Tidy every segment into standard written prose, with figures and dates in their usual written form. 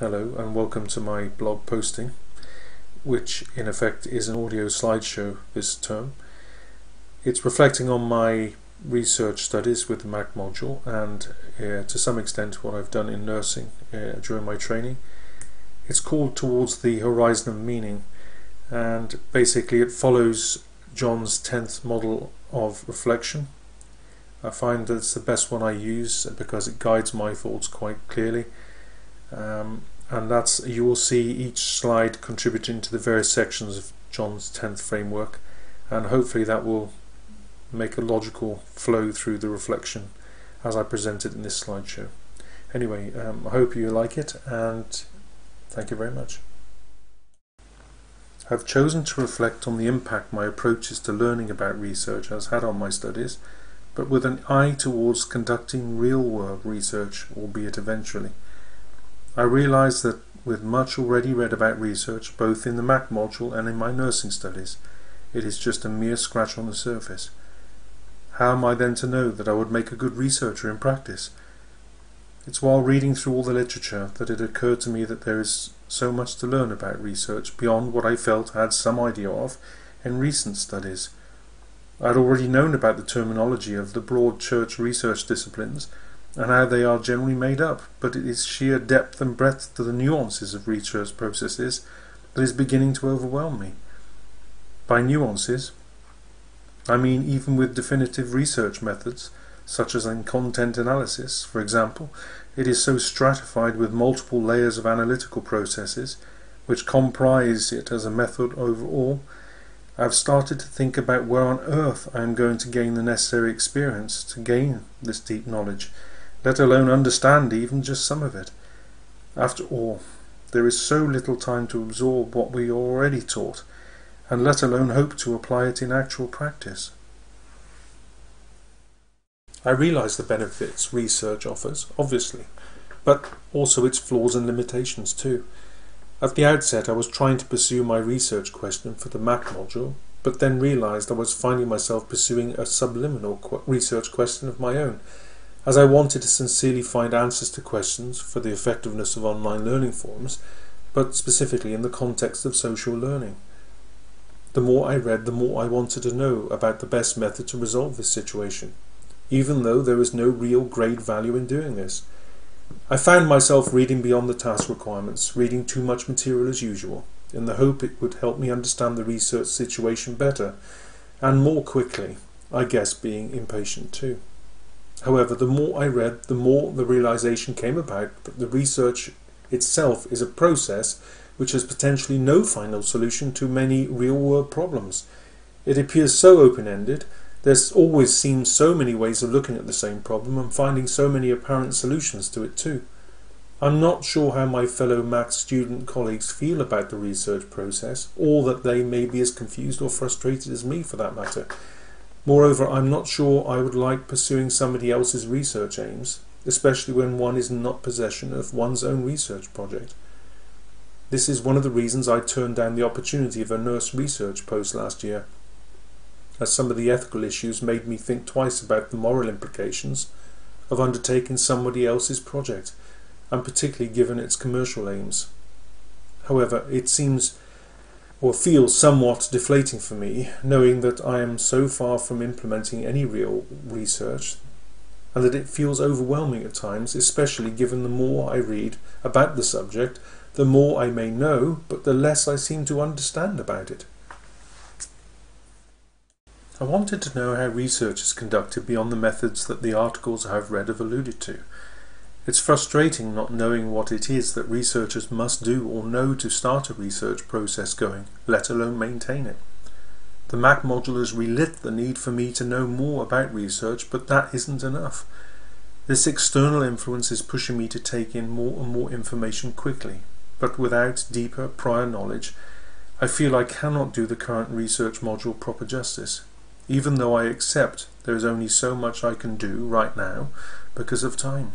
Hello and welcome to my blog posting, which in effect is an audio slideshow this term. It's reflecting on my research studies with the Mac module and to some extent what I've done in nursing during my training. It's called Towards the Horizon of Meaning, and basically it follows John's 10th model of reflection. I find that it's the best one I use because it guides my thoughts quite clearly. And that's, you will see each slide contributing to the various sections of John's 10th framework, and hopefully that will make a logical flow through the reflection as I present it in this slideshow. Anyway, I hope you like it, and thank you very much. I've chosen to reflect on the impact my approaches to learning about research has had on my studies, but with an eye towards conducting real-world research, albeit eventually. I realise that with much already read about research, both in the Mac module and in my nursing studies, it is just a mere scratch on the surface. How am I then to know that I would make a good researcher in practice? It's while reading through all the literature that it occurred to me that there is so much to learn about research beyond what I felt I had some idea of in recent studies. I had already known about the terminology of the broad church research disciplines and how they are generally made up, but it is sheer depth and breadth to the nuances of research processes that is beginning to overwhelm me. By nuances, I mean even with definitive research methods, such as in content analysis, for example, it is so stratified with multiple layers of analytical processes, which comprise it as a method overall. I've started to think about where on earth I am going to gain the necessary experience to gain this deep knowledge, let alone understand even just some of it. After all, there is so little time to absorb what we are already taught, and let alone hope to apply it in actual practice. I realise the benefits research offers, obviously, but also its flaws and limitations too. At the outset I was trying to pursue my research question for the Mac module, but then realised I was finding myself pursuing a subliminal research question of my own, as I wanted to sincerely find answers to questions for the effectiveness of online learning forms, but specifically in the context of social learning. The more I read, the more I wanted to know about the best method to resolve this situation, even though there is no real grade value in doing this. I found myself reading beyond the task requirements, reading too much material as usual, in the hope it would help me understand the research situation better, and more quickly, I guess being impatient too. However, the more I read, the more the realization came about that the research itself is a process which has potentially no final solution to many real-world problems. It appears so open-ended, there always seems so many ways of looking at the same problem and finding so many apparent solutions to it too. I'm not sure how my fellow Mac student colleagues feel about the research process, or that they may be as confused or frustrated as me for that matter. Moreover, I'm not sure I would like pursuing somebody else's research aims, especially when one is not in possession of one's own research project. This is one of the reasons I turned down the opportunity of a nurse research post last year, as some of the ethical issues made me think twice about the moral implications of undertaking somebody else's project, and particularly given its commercial aims. However, it seems or feels somewhat deflating for me, knowing that I am so far from implementing any real research, and that it feels overwhelming at times, especially given the more I read about the subject, the more I may know, but the less I seem to understand about it. I wanted to know how research is conducted beyond the methods that the articles I have read have alluded to. It's frustrating not knowing what it is that researchers must do or know to start a research process going, let alone maintain it. The Mac module has relit the need for me to know more about research, but that isn't enough. This external influence is pushing me to take in more and more information quickly, but without deeper prior knowledge, I feel I cannot do the current research module proper justice, even though I accept there is only so much I can do right now because of time.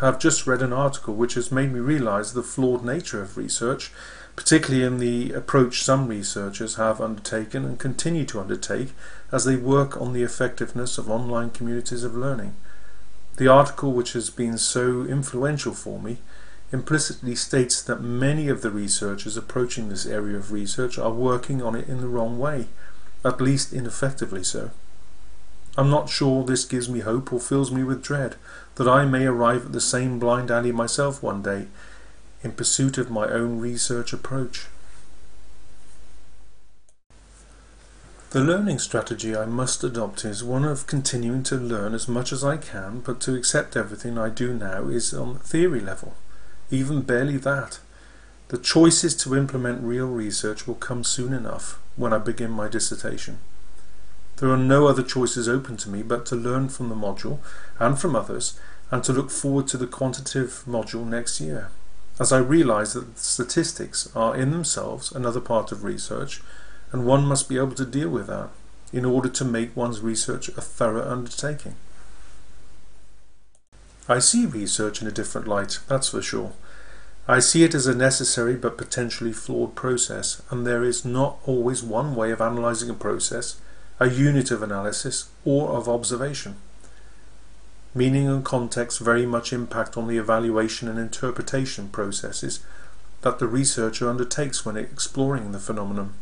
I have just read an article which has made me realise the flawed nature of research, particularly in the approach some researchers have undertaken and continue to undertake as they work on the effectiveness of online communities of learning. The article, which has been so influential for me, implicitly states that many of the researchers approaching this area of research are working on it in the wrong way, at least ineffectively so. I'm not sure this gives me hope or fills me with dread that I may arrive at the same blind alley myself one day in pursuit of my own research approach. The learning strategy I must adopt is one of continuing to learn as much as I can, but to accept everything I do now is on theory level, even barely that. The choices to implement real research will come soon enough when I begin my dissertation. There are no other choices open to me but to learn from the module and from others, and to look forward to the quantitative module next year, as I realise that statistics are in themselves another part of research, and one must be able to deal with that in order to make one's research a thorough undertaking. I see research in a different light, that's for sure. I see it as a necessary but potentially flawed process, and there is not always one way of analysing a process, a unit of analysis, or of observation. Meaning and context very much impact on the evaluation and interpretation processes that the researcher undertakes when exploring the phenomenon.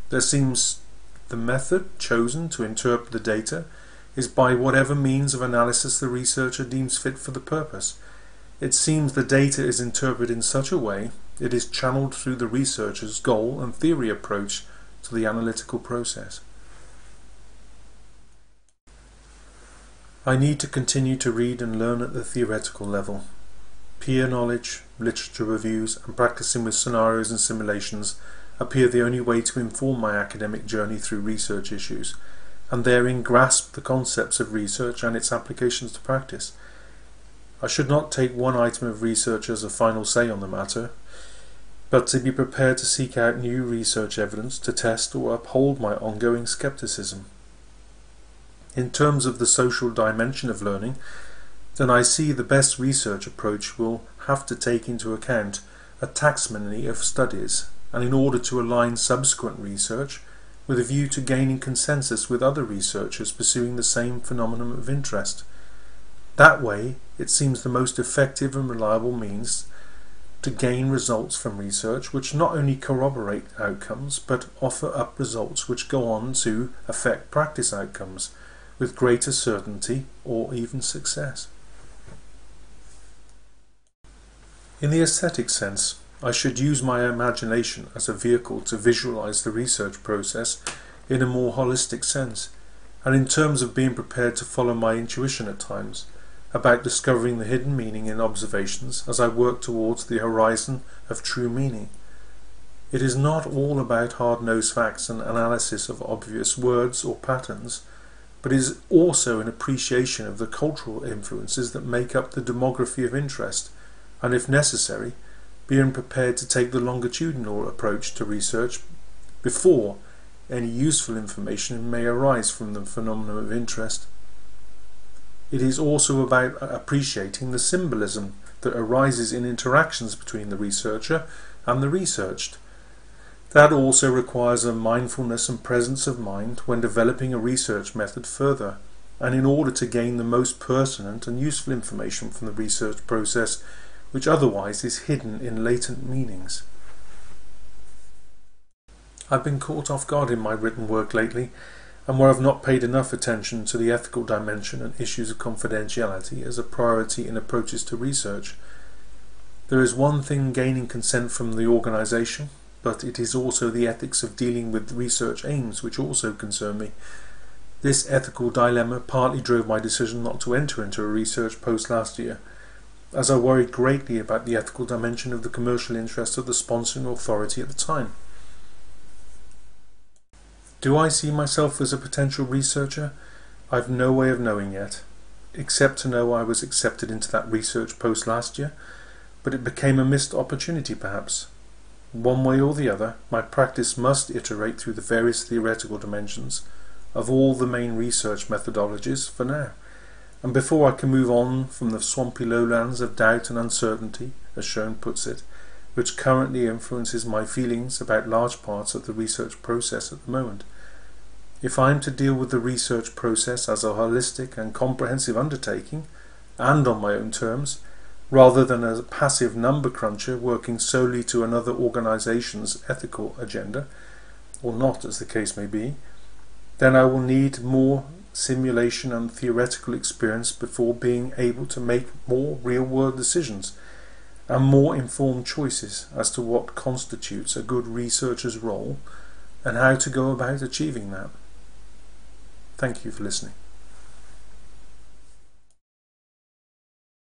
There seems the method chosen to interpret the data is by whatever means of analysis the researcher deems fit for the purpose. It seems the data is interpreted in such a way it is channeled through the researcher's goal and theory approach to the analytical process. I need to continue to read and learn at the theoretical level. Peer knowledge, literature reviews, and practicing with scenarios and simulations appear the only way to inform my academic journey through research issues, and therein grasp the concepts of research and its applications to practice. I should not take one item of research as a final say on the matter, but to be prepared to seek out new research evidence to test or uphold my ongoing skepticism. In terms of the social dimension of learning, then I see the best research approach will have to take into account a taxonomy of studies, and in order to align subsequent research with a view to gaining consensus with other researchers pursuing the same phenomenon of interest. That way, it seems the most effective and reliable means to gain results from research which not only corroborate outcomes but offer up results which go on to affect practice outcomes with greater certainty or even success. In the aesthetic sense, I should use my imagination as a vehicle to visualize the research process in a more holistic sense, and in terms of being prepared to follow my intuition at times about discovering the hidden meaning in observations as I work towards the horizon of true meaning. It is not all about hard-nosed facts and analysis of obvious words or patterns, but is also an appreciation of the cultural influences that make up the demography of interest, and if necessary, being prepared to take the longitudinal approach to research before any useful information may arise from the phenomenon of interest. It is also about appreciating the symbolism that arises in interactions between the researcher and the researched. That also requires a mindfulness and presence of mind when developing a research method further, and in order to gain the most pertinent and useful information from the research process, which otherwise is hidden in latent meanings. I've been caught off guard in my written work lately, and where I've not paid enough attention to the ethical dimension and issues of confidentiality as a priority in approaches to research. There is one thing gaining consent from the organisation, but it is also the ethics of dealing with research aims which also concern me. This ethical dilemma partly drove my decision not to enter into a research post last year, as I worried greatly about the ethical dimension of the commercial interest of the sponsoring authority at the time. Do I see myself as a potential researcher? I've no way of knowing yet, except to know I was accepted into that research post last year, but it became a missed opportunity perhaps. One way or the other, my practice must iterate through the various theoretical dimensions of all the main research methodologies for now, and before I can move on from the swampy lowlands of doubt and uncertainty, as Schoen puts it, which currently influences my feelings about large parts of the research process at the moment. If I am to deal with the research process as a holistic and comprehensive undertaking, and on my own terms, rather than as a passive number cruncher working solely to another organization's ethical agenda, or not as the case may be, then I will need more simulation and theoretical experience before being able to make more real-world decisions and more informed choices as to what constitutes a good researcher's role and how to go about achieving that. Thank you for listening.